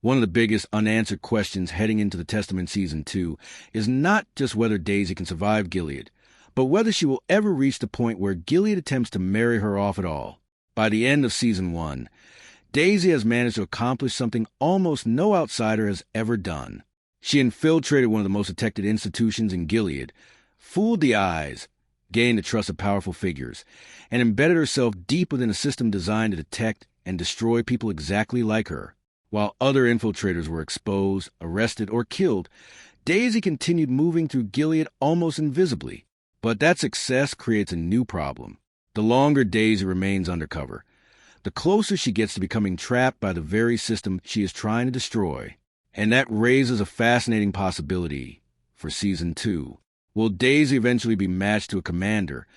One of the biggest unanswered questions heading into the Testament Season 2 is not just whether Daisy can survive Gilead, but whether she will ever reach the point where Gilead attempts to marry her off at all. By the end of Season 1, Daisy has managed to accomplish something almost no outsider has ever done. She infiltrated one of the most protected institutions in Gilead, fooled the eyes, gained the trust of powerful figures, and embedded herself deep within a system designed to detect and destroy people exactly like her. While other infiltrators were exposed, arrested, or killed, Daisy continued moving through Gilead almost invisibly. But that success creates a new problem. The longer Daisy remains undercover, the closer she gets to becoming trapped by the very system she is trying to destroy. And that raises a fascinating possibility for Season 2. Will Daisy eventually be matched to a commander,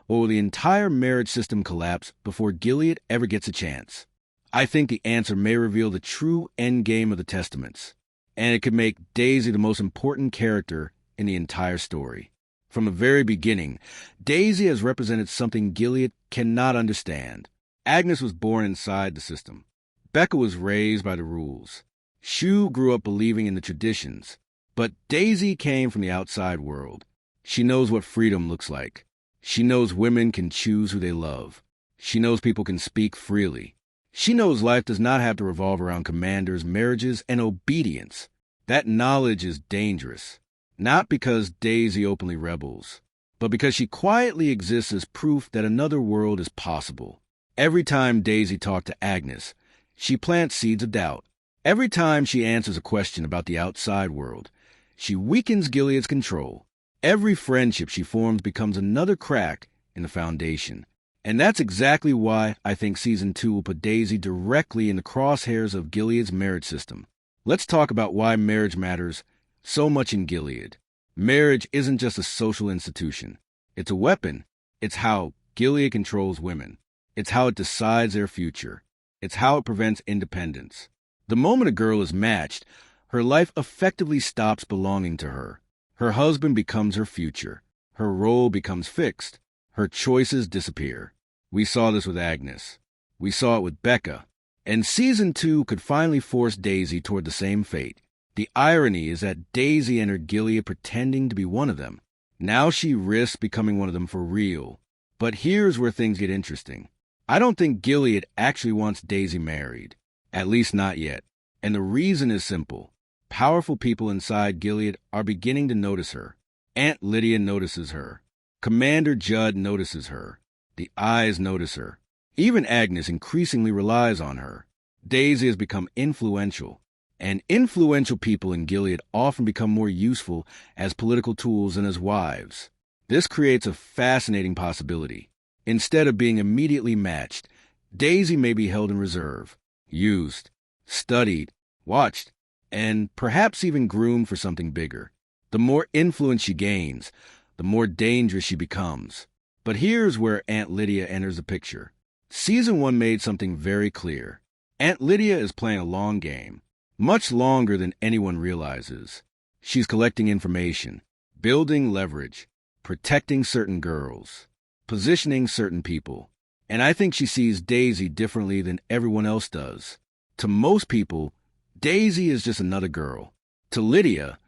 or will the entire marriage system collapse before Gilead ever gets a chance? I think the answer may reveal the true endgame of the Testaments, and it could make Daisy the most important character in the entire story. From the very beginning, Daisy has represented something Gilead cannot understand. Agnes was born inside the system. Becca was raised by the rules. Shu grew up believing in the traditions. But Daisy came from the outside world. She knows what freedom looks like. She knows women can choose who they love. She knows people can speak freely. She knows life does not have to revolve around commanders, marriages, and obedience. That knowledge is dangerous, not because Daisy openly rebels, but because she quietly exists as proof that another world is possible. Every time Daisy talks to Agnes, she plants seeds of doubt. Every time she answers a question about the outside world, she weakens Gilead's control. Every friendship she forms becomes another crack in the foundation. And that's exactly why I think Season 2 will put Daisy directly in the crosshairs of Gilead's marriage system. Let's talk about why marriage matters so much in Gilead. Marriage isn't just a social institution. It's a weapon. It's how Gilead controls women. It's how it decides their future. It's how it prevents independence. The moment a girl is matched, her life effectively stops belonging to her. Her husband becomes her future. Her role becomes fixed. Her choices disappear. We saw this with Agnes. We saw it with Becca. And Season 2 could finally force Daisy toward the same fate. The irony is that Daisy entered Gilead pretending to be one of them. Now she risks becoming one of them for real. But here's where things get interesting. I don't think Gilead actually wants Daisy married. At least not yet. And the reason is simple. Powerful people inside Gilead are beginning to notice her. Aunt Lydia notices her. Commander Judd notices her. The eyes notice her. Even Agnes increasingly relies on her. Daisy has become influential. And influential people in Gilead often become more useful as political tools than as wives. This creates a fascinating possibility. Instead of being immediately matched, Daisy may be held in reserve, used, studied, watched, and perhaps even groomed for something bigger. The more influence she gains, the more dangerous she becomes. But here's where Aunt Lydia enters the picture. Season 1 made something very clear. Aunt Lydia is playing a long game, much longer than anyone realizes. She's collecting information, building leverage, protecting certain girls, positioning certain people. And I think she sees Daisy differently than everyone else does. To most people, Daisy is just another girl. To Lydia,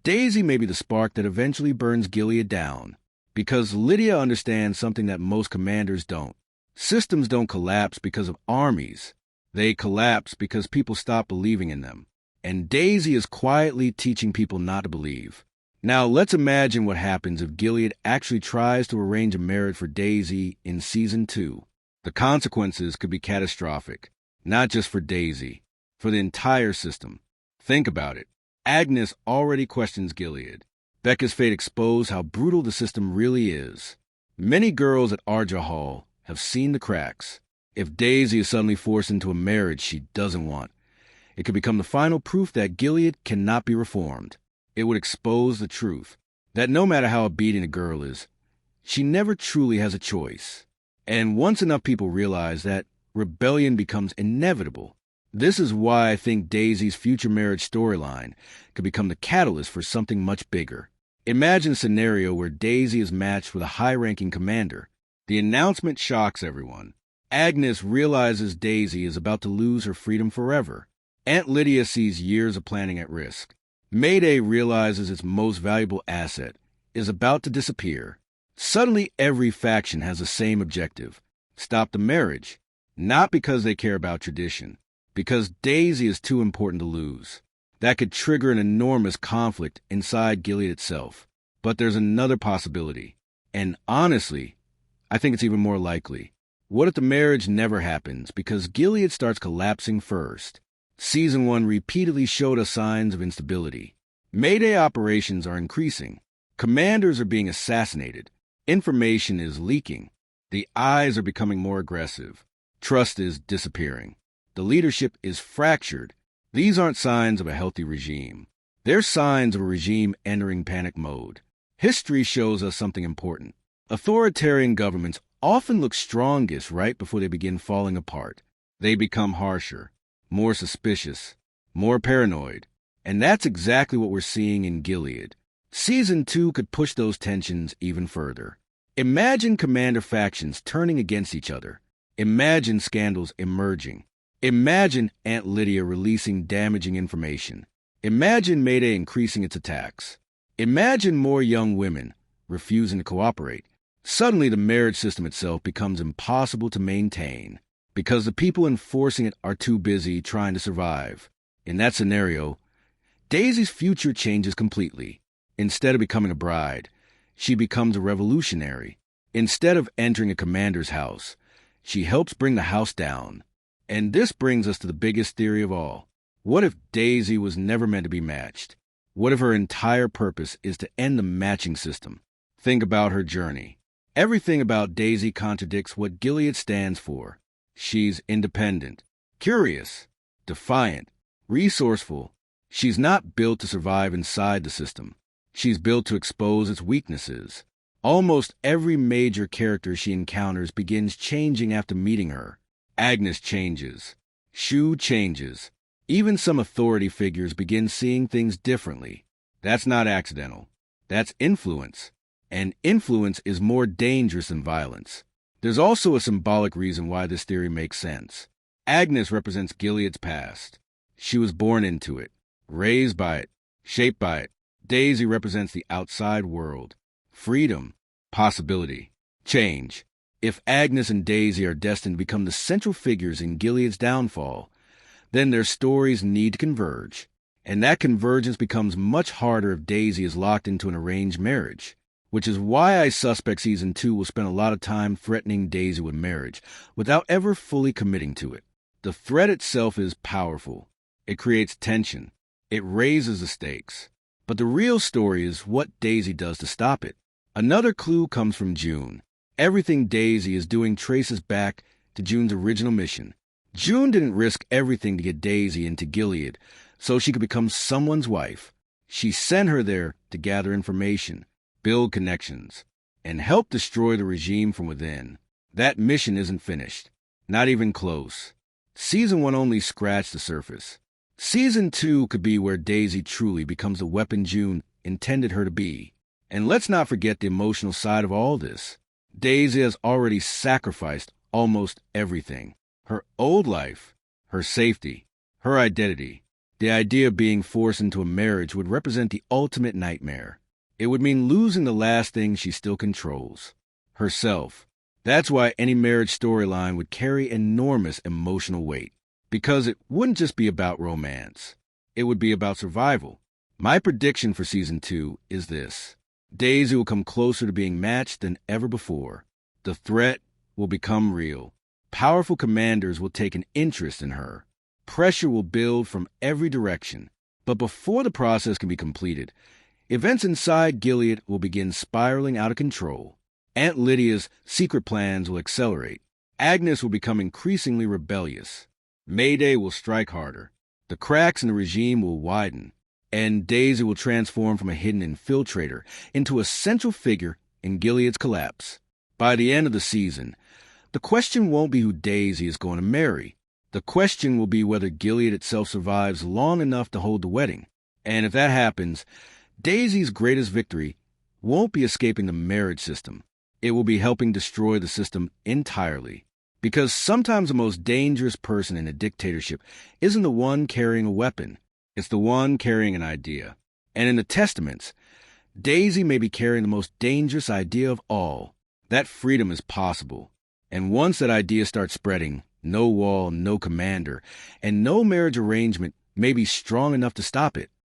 Daisy may be the spark that eventually burns Gilead down, because Lydia understands something that most commanders don't. Systems don't collapse because of armies. They collapse because people stop believing in them. And Daisy is quietly teaching people not to believe. Now, let's imagine what happens if Gilead actually tries to arrange a marriage for Daisy in Season 2. The consequences could be catastrophic, not just for Daisy, for the entire system. Think about it. Agnes already questions Gilead. Becca's fate exposed how brutal the system really is. Many girls at Arja Hall have seen the cracks. If Daisy is suddenly forced into a marriage she doesn't want, it could become the final proof that Gilead cannot be reformed. It would expose the truth, that no matter how obedient a girl is, she never truly has a choice. And once enough people realize that, rebellion becomes inevitable. This is why I think Daisy's future marriage storyline could become the catalyst for something much bigger. Imagine a scenario where Daisy is matched with a high-ranking commander. The announcement shocks everyone. Agnes realizes Daisy is about to lose her freedom forever. Aunt Lydia sees years of planning at risk. Mayday realizes its most valuable asset is about to disappear. Suddenly, every faction has the same objective: stop the marriage, not because they care about tradition, because Daisy is too important to lose. That could trigger an enormous conflict inside Gilead itself. But there's another possibility, and honestly, I think it's even more likely. What if the marriage never happens because Gilead starts collapsing first? Season 1 repeatedly showed us signs of instability. Mayday operations are increasing. Commanders are being assassinated. Information is leaking. The eyes are becoming more aggressive. Trust is disappearing. The leadership is fractured. These aren't signs of a healthy regime. They're signs of a regime entering panic mode. History shows us something important. Authoritarian governments often look strongest right before they begin falling apart. They become harsher, more suspicious, more paranoid. And that's exactly what we're seeing in Gilead. Season 2 could push those tensions even further. Imagine commander factions turning against each other. Imagine scandals emerging. Imagine Aunt Lydia releasing damaging information. Imagine Mayday increasing its attacks. Imagine more young women refusing to cooperate. Suddenly, the marriage system itself becomes impossible to maintain because the people enforcing it are too busy trying to survive. In that scenario, Daisy's future changes completely. Instead of becoming a bride, she becomes a revolutionary. Instead of entering a commander's house, she helps bring the house down. And this brings us to the biggest theory of all. What if Daisy was never meant to be matched? What if her entire purpose is to end the matching system? Think about her journey. Everything about Daisy contradicts what Gilead stands for. She's independent, curious, defiant, resourceful. She's not built to survive inside the system. She's built to expose its weaknesses. Almost every major character she encounters begins changing after meeting her. Agnes changes. Shu changes. Even some authority figures begin seeing things differently. That's not accidental. That's influence. And influence is more dangerous than violence. There's also a symbolic reason why this theory makes sense. Agnes represents Gilead's past. She was born into it, raised by it, shaped by it. Daisy represents the outside world. Freedom, possibility, change. If Agnes and Daisy are destined to become the central figures in Gilead's downfall, then their stories need to converge. And that convergence becomes much harder if Daisy is locked into an arranged marriage, which is why I suspect Season 2 will spend a lot of time threatening Daisy with marriage, without ever fully committing to it. The threat itself is powerful. It creates tension. It raises the stakes. But the real story is what Daisy does to stop it. Another clue comes from June. Everything Daisy is doing traces back to June's original mission. June didn't risk everything to get Daisy into Gilead so she could become someone's wife. She sent her there to gather information, build connections, and help destroy the regime from within. That mission isn't finished. Not even close. Season 1 only scratched the surface. Season 2 could be where Daisy truly becomes the weapon June intended her to be. And let's not forget the emotional side of all this. Daisy has already sacrificed almost everything. Her old life, her safety, her identity. The idea of being forced into a marriage would represent the ultimate nightmare. It would mean losing the last thing she still controls, herself. That's why any marriage storyline would carry enormous emotional weight, because it wouldn't just be about romance. It would be about survival. My prediction for Season 2 is this. Daisy will come closer to being matched than ever before. The threat will become real. Powerful commanders will take an interest in her. Pressure will build from every direction. But before the process can be completed, events inside Gilead will begin spiraling out of control. Aunt Lydia's secret plans will accelerate. Agnes will become increasingly rebellious. Mayday will strike harder. The cracks in the regime will widen. And Daisy will transform from a hidden infiltrator into a central figure in Gilead's collapse. By the end of the season, the question won't be who Daisy is going to marry. The question will be whether Gilead itself survives long enough to hold the wedding. And if that happens, Daisy's greatest victory won't be escaping the marriage system. It will be helping destroy the system entirely. Because sometimes the most dangerous person in a dictatorship isn't the one carrying a weapon. It's the one carrying an idea. And in the Testaments, Daisy may be carrying the most dangerous idea of all. That freedom is possible. And once that idea starts spreading, no wall, no commander, and no marriage arrangement may be strong enough to stop it.